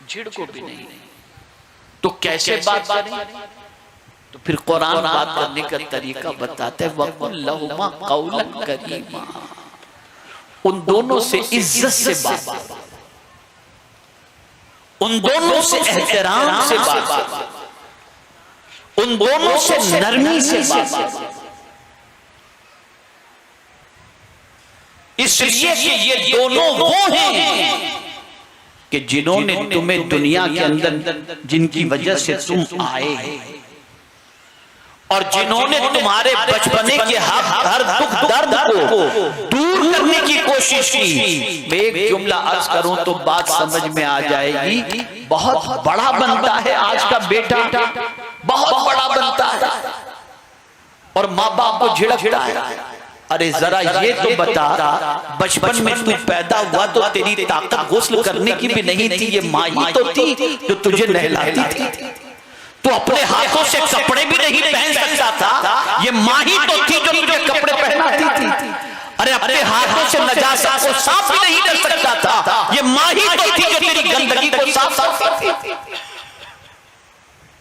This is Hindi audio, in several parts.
झिड़ को भी नहीं। तो कैसे बात करें? तो फिर कुरान बात करने का तरीका बताते हैं, वक़ुल लहुमा क़ौलन करीमा, उन दोनों से इज्जत से बात, उन दोनों से एहतराम से बात, उन दोनों से नरमी से बात, इसलिए कि ये दोनों वो हैं कि जिन्होंने तुम्हें दुनिया के अंदर, जिनकी वजह से तुम आए और जिन्होंने तुम्हारे बचपने के हर दुख दर्द को दूर करने की कोशिश की। मैं एक जुमला अर्ज करूं तो बात समझ में आ जाएगी। बहुत बड़ा बनता है आज का बेटा, बहुत बड़ा बनता है और माँ बाप को झिड़कता है। अरे जरा ये तो बता, बचपन में तू पैदा हुआ तो तेरी ताकत गुस्ल करने की भी नहीं थी, ये माँ ही तो थी जो तुझे नहलाती थी। तू अपने हाथों से कपड़े भी नहीं पहन सकता था, ये माँ ही तो थी जो तुझे कपड़े पहनाती थी। अरे अपने हाथों से नजासा को साफ भी नहीं कर सकता था, ये माँ ही तो थी जो तेरी गंदगी को साफ करती थी।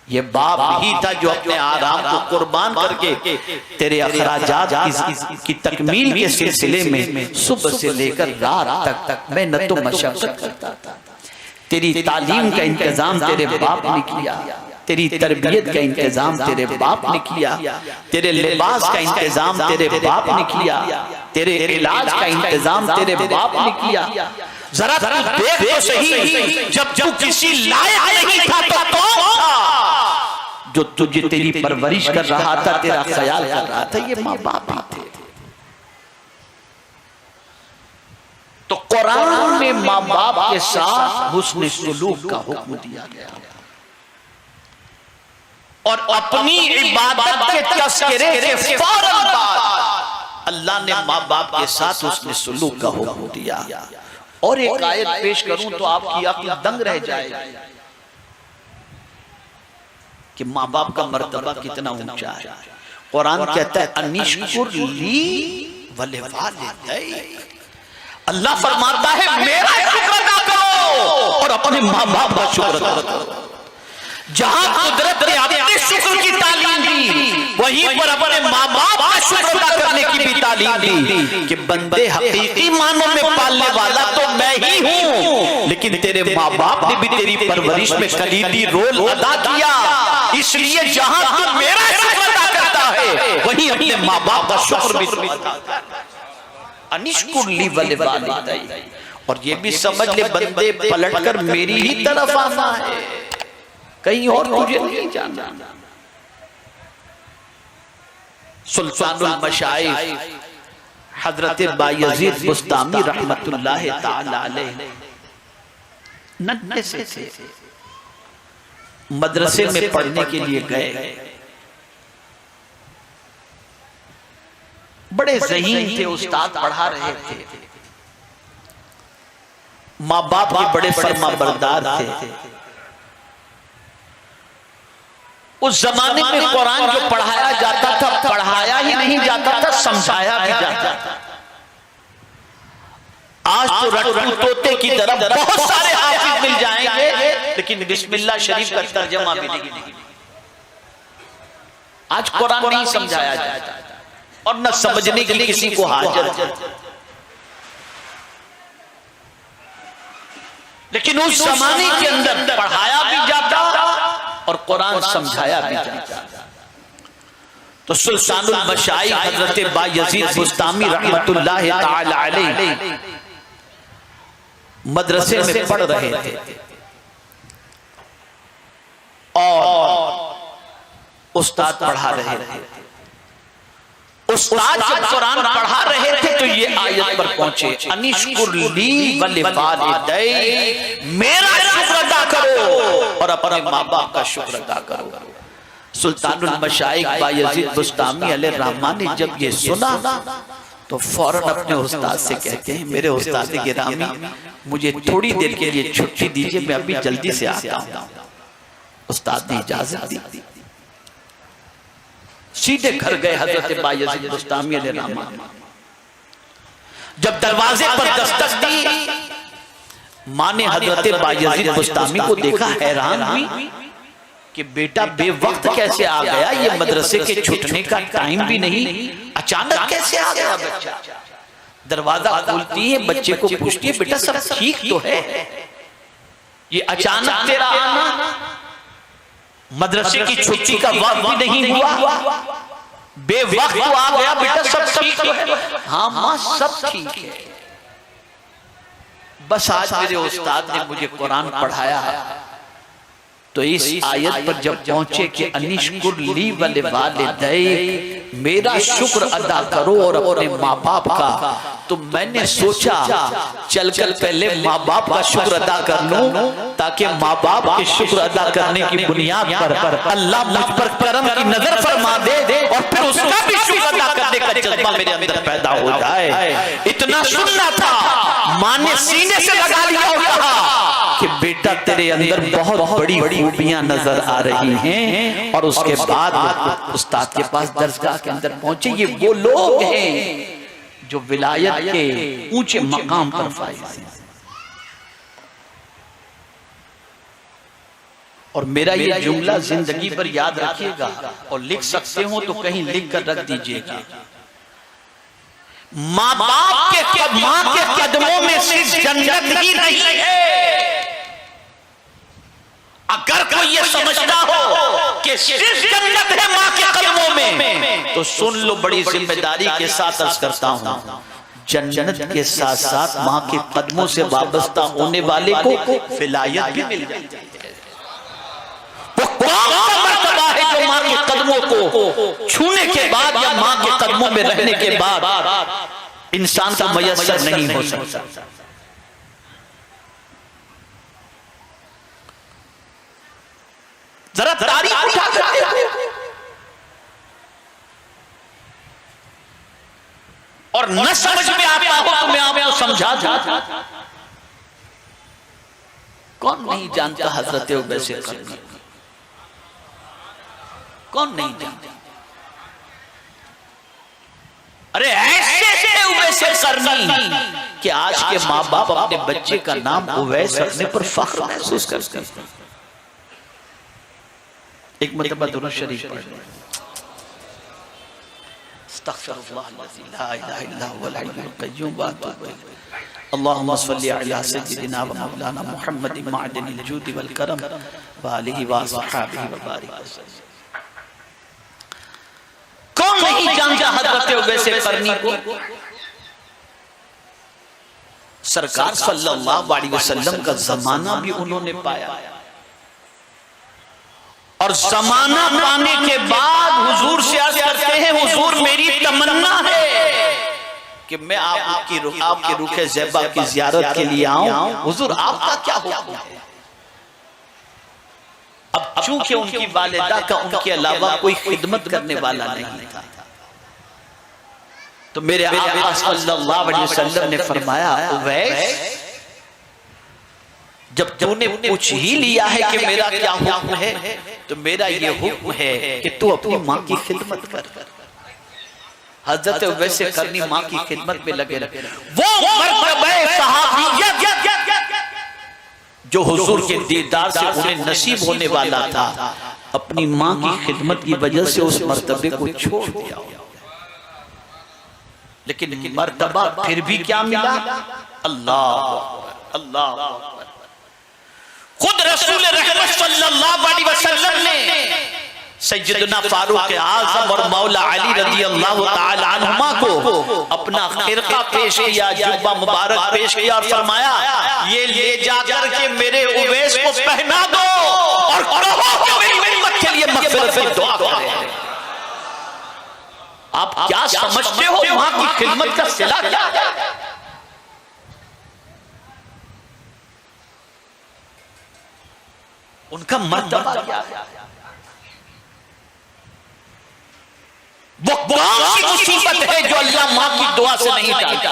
ये बाप ही था जो अपने आराम को कुर्बान करके तेरे अखराजात की तकमील के सिलसिले में सुबह से लेकर रात तक मेहनत तो मशक्कत करता था। तेरी तालीम का इंतजाम तेरे बाप ने किया, तेरी तरबियत का इंतजाम तेरे बाप ने किया, तेरे लिबास का इंतजाम तेरे बाप ने किया, तेरे इलाज का इंतजाम तेरे बाप ने किया। जरा तू देख तो सही, जब तू किसी लायक नहीं था तो कौन था जो तुझे तेरी परवरिश कर रहा था, तेरा ख्याल कर रहा था? ये माँ बाप ही थे। तो कुरान में माँ बाप के साथ हुस्न सुलूक का हुक्म दिया गया और अपनी इबादत के तस्करे के फौरन बाद अल्लाह ने माँ बाप के साथ हुस्न सुलूक का हुक्म दिया। और एक आयत पेश करूं तो आपकी अक्ल दंग रह जाएगी कि माँ बाप का मर्तबा कितना ऊंचा है। कुरान कहता है अनिश्कुर ली वलिवालिदैक, अल्लाह फरमाता है मेरा शुक्र अदा करो और अपने माँ बाप का शुक्र अदा करो। जहां कुदरत ने अपने शुक्र की तालीम दी, वहीं पर अपने माँ बाप का शुक्र अदा करने की भी तालीम दी कि बंदे हकीकी मानों में पालने वाला तो मैं ही हूँ, लेकिन तेरे माँ बाप ने भी तेरी परवरिश में कलीदी रोल अदा किया। इसलिए जहां तू मेरा शुक्र अदा करता है, वहीं अपने माँ बाप का शुक्र भी अदा कर। अनिश्कुर ली वलिवालिदैक। और ये भी समझ ले बंदे पलटकर मेरी ही तरफ आना है, कहीं और तुझे नहीं जाना। सुल्तानुल मशाइख हजरत बायजीद बुस्तामी रहमतुल्लाह ताला अलैह नन्हे से थे, मदरसे में पढ़ने के लिए गए। बड़े ज़हीन थे, उस्ताद पढ़ा रहे थे, माँ बाप भी बड़े फरमाबरदार थे। उस जमाने में कुरान जो पढ़ाया जाता था, पढ़ाया ही नहीं जाता था, समझाया भी जाता था। आज तो रट्टू तोते की तरफ बहुत सारे हाफिज मिल जाएंगे, लेकिन बिस्मिल्लाह शरीफ का तर्जमा भी नहीं। आज कुरान नहीं समझाया जाता और न समझने के लिए किसी को हाजत। लेकिन उस जमाने के अंदर पढ़ाया भी जाता और कुरान समझाया भी जाता। तो सुल्तानुल मशाइख हजरत बायजीद बुस्तामी रहमतुल्लाह ताला अलैह मदरसे में पढ़ रहे थे और उस्ताद पढ़ा रहे थे। उस्ताद जब कुरान पढ़ा रहे थे तो ये आयत पर पहुंचे, अनिश्कुर ली वलिवालिदैक, मेरा शुक्र अदा करो और अपने माँ बाप का शुक्र अदा करो। सुल्तानुल मशाइख बायजीद बुस्तामी अलैहि रहमान ने जब ये सुना तो फौरन अपने उस्ताद से कहते हैं, मेरे उस्ताद गिरामी मुझे थोड़ी देर के लिए छुट्टी दीजिए, मैं अभी जल्दी से आता हूँ। उस्ताद ने इजाजत दी, सीधे घर गए हजरत बायजीद बुस्तामी अलैहि रहमान। जब दरवाजे पर दस्तक दी माँ ने हजरत बायजीद बुस्तामी को देखा, हैरान हुई कि बेटा बेवक्त कैसे आ गया, ये मदरसे के छूटने का टाइम भी नहीं, अचानक कैसे आ गया बच्चा। दरवाजा खोलती है, बच्चे को पूछती है, बेटा सब ठीक तो है, ये अचानक तेरा आना, मदरसे की छुट्टी का वक्त भी नहीं हुआ, बेवक्त आ गया, बेटा सब ठीक तो है। हाँ माँ सब ठीक है, बस आज मेरे उस्ताद ने मुझे कुरान पढ़ाया तो इस आयत पर जब पहुंचे कि अनिश्कुर ली वले वालिदैक, मेरा शुक्र अदा करो और अपने माँ बाप का, तो मैंने सोचा चलकर पहले माँ बाप का शुक्र अदा कर लूं, ताकि माँ बाप के शुक्र अदा करने की बुनियाद पर अल्लाह मुझ पर करम की नजर फरमा दे और फिर उसका भी शुक्र अदा करने का जज्बा मेरे अंदर पैदा हो जाए। इतना सुनना था, माँ ने सीने से लगा लिया और कहा कि बेटा तेरे अंदर बहुत बड़ी खूबियां नजर आ रही हैं। और उसके बाद उस्ताद के पास दरगाह के अंदर पहुंचे। ये वो लोग हैं जो विलायत के ऊंचे मकाम पर फाइज हैं। और मेरा ये जुमला जिंदगी पर याद रखिएगा और लिख सकते हो तो कहीं लिख कर रख दीजिएगा। माँ बाप के माँ के कदमों में सिर्फ जन्नत ही नहीं है। अगर कोई ये समझता हो कि सिर्फ जन्नत है माँ के कदमों में, तो सुन लो, बड़ी जिम्मेदारी के साथ अर्ज करता हूँ, जन्नत के साथ साथ माँ के कदमों से वाबस्ता होने वाले को विलायत भी मिल जाती है। वो कौन सा मर्तबा है जो माँ के कदमों को छूने के बाद या माँ के कदमों में रहने के बाद इंसान को मयस्सर नहीं हो सकता। जरा तारीफ उठा करते और न समझ में आता हो तो मैं आपको समझा दूं। कौन नहीं जानता हजरत उवैस करनी, कौन नहीं जानता। अरे ऐसे उवैस करनी कि आज के माँ बाप अपने बच्चे का नाम उवैस रखने पर फख्र महसूस करते हैं। एक मरतबा दुरूद शरीफ पढ़ लें। अस्तगफिरुल्लाह अल्लज़ी ला इलाहा इल्ला हुवल हय्युल क़य्यूम व अतूबु इलैह। अल्लाहुम्मा सल्लि अला सय्यिदिना व मौलाना मुहम्मद मअदिनिल जूदि वल करम व आलिहि व अस्हाबिहि व बारिक वसल्लम। कौन नहीं जानता हज़रत उवैस करनी को। सरकार सल्लल्लाहु अलैहि वसल्लम का जमाना भी उन्होंने पाया और जमाना पाने के बाद हुजूर से अर्ज करते हैं, हुजूर मेरी तमन्ना है कि मैं आपके रुखे ज़ैबा की ज़ियारत के लिए आऊं। हुजूर आपका क्या हुक्म है। अब चूंकि उनकी वालिदा का उनके अलावा कोई खिदमत करने वाला नहीं था, तो मेरे आका सल्लल्लाहु अलैहि वसल्लम ने फरमाया, उवैस जब तूने पूछ ही लिया है कि मेरा क्या हुक्म है, तो मेरा ये हुक्म है कि तू अपनी माँ की खिदमत कर। हजरत उवैस करनी माँ की खिदमत में लगे रहे। वो मर्तबे सहाबियत जो हुजूर के दीदार से उन्हें नसीब होने वाला था, अपनी माँ की खिदमत की वजह से उस मर्तबे को छोड़ दिया। लेकिन मर्तबा फिर भी क्या मिला? अल्लाह अल्लाह। खुद रसूल रहमत सल्लल्लाहु अलैहि वसल्लम ने सैयदना फारूक आज़म और मौला अली रज़ी अल्लाह तआला अन्हुमा को अपना खिरका पेश किया, जुब्बा मुबारक पेश किया और फरमाया, ये ले जाकर के मेरे उवैस को पहना दो और कहो कि मेरी उम्मत के लिए मग़फ़िरत की दुआ करें। आप क्या समझते हो वहां की खिदमत का सिला क्या है? उनका मर्तबा क्या है? वो कौन सी मुसीबत है जो अल्लाह माँ की दुआ से नहीं टालता?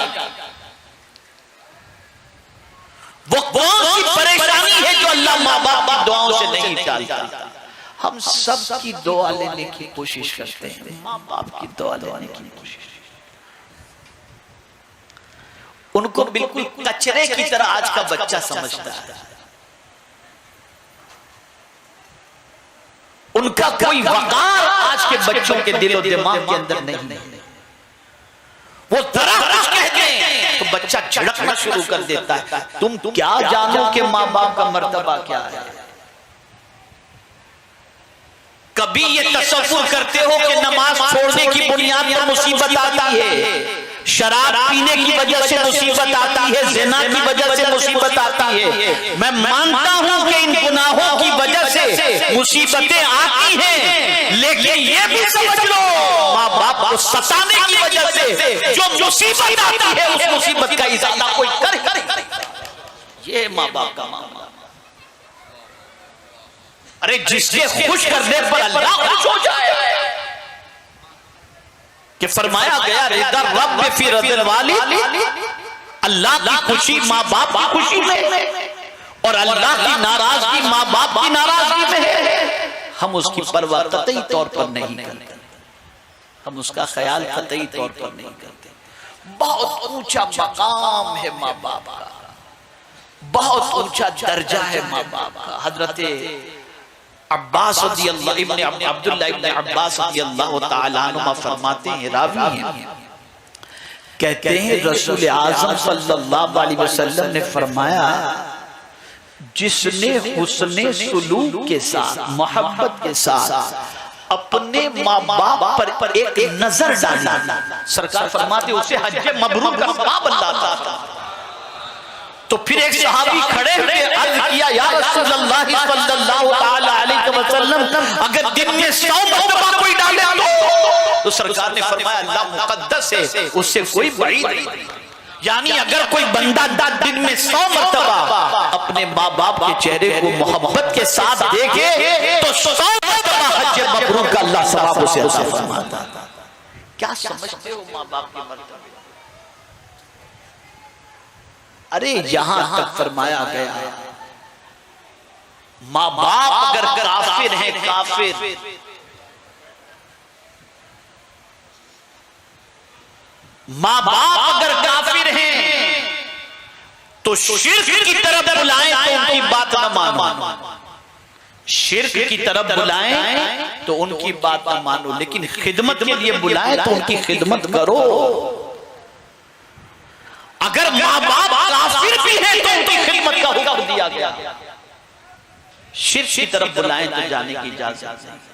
वो कौन सी परेशानी है जो अल्लाह माँ बाप की दुआओं से नहीं टालता? हम सब की दुआ लेने की कोशिश करते हैं, माँ बाप की दुआ लेने की कोशिश। उनको बिल्कुल कचरे की तरह आज का बच्चा समझता है। उनका कोई वकार आज के बच्चों के दिलो दिमाग के अंदर नहीं। वो जरा कुछ कह दें तो बच्चा झड़कना शुरू कर देता है। तुम क्या जानो कि माँ बाप का मर्तबा क्या है? कभी ये तसव्वुर करते हो कि नमाज छोड़ने की बुनियाद पर मुसीबत आती है, शराब पीने की वजह से मुसीबत आती है, ज़िना की वजह से मुसीबत आती है। मैं मानता हूं कि इन गुनाहों की वजह से मुसीबतें आती हैं, लेकिन ये भी समझ लो माँ बाप को सताने की वजह से जो मुसीबत आती है उस मुसीबत का इजाला कोई कर। ये माँ बाप का मामला। अरे जिससे खुश करने पर अल्लाह खुश हो जाए कि फरमाया गया रिदा रब फी रज़िल वालिद, अल्लाह की खुशी माँ बाप की खुशी में और अल्लाह की नाराजगी माँ बाप की नाराजगी में है। हम उसकी परवाह कतई तौर पर नहीं करते, हम उसका ख्याल कतई तौर पर नहीं करते। बहुत ऊंचा मकाम है माँ बाप का, बहुत ऊंचा दर्जा है माँ बाप का। हजरत अब्बास इब्न अब्दुल्लाह इब्न अब्बास रज़ियल्लाहु ताला अन्हुमा फरमाते हैं, रावी हैं, कहते हैं रसूल आज़म सल्लल्लाहु अलैहि वसल्लम ने फरमाया, जिसने हुस्ने सुलूक के साथ, मोहब्बत के साथ अपने माँ बाप पर एक नजर डाली, सरकार फरमाते उसे हज मबरूर का बाब अल्लाह था। तो फिर एक सहाबी खड़े हुए अर्ज किया, या रसूलल्लाह सल्लल्लाहु ताला अलैहि वसल्लम, अगर दिन में 100 मरतबा कोई डाले तो सरकार ने फरमाया अल्लाह मुकद्दस है, उससे कोई बईद नहीं। यानी अगर कोई बंदा दिन में 100 मरतबा अपने माँ बाप के चेहरे को मोहब्बत के साथ देखे तो 100 मरतबा हज मबरूर का अल्लाह सवाब उसे अता फरमाता। क्या समझते हो माँ बाप के मर्तबे? अरे यहां तक फरमाया गया माँ बाप अगर काफिर है, काफिर, माँ बाप अगर काफिर हैं तो शिर्क की तरफ बुलाएं तो उनकी बात न मानो, शिर्क की तरफ बुलाएं तो उनकी बात न मानो, लेकिन खिदमत के लिए बुलाएं तो उनकी खिदमत करो। अगर माँ बाप काफिर भी है तो उनकी खिदमत का हुक्म दिया गया, शिर्क की तरफ बुलाएं तो जाने की इजाजत नहीं।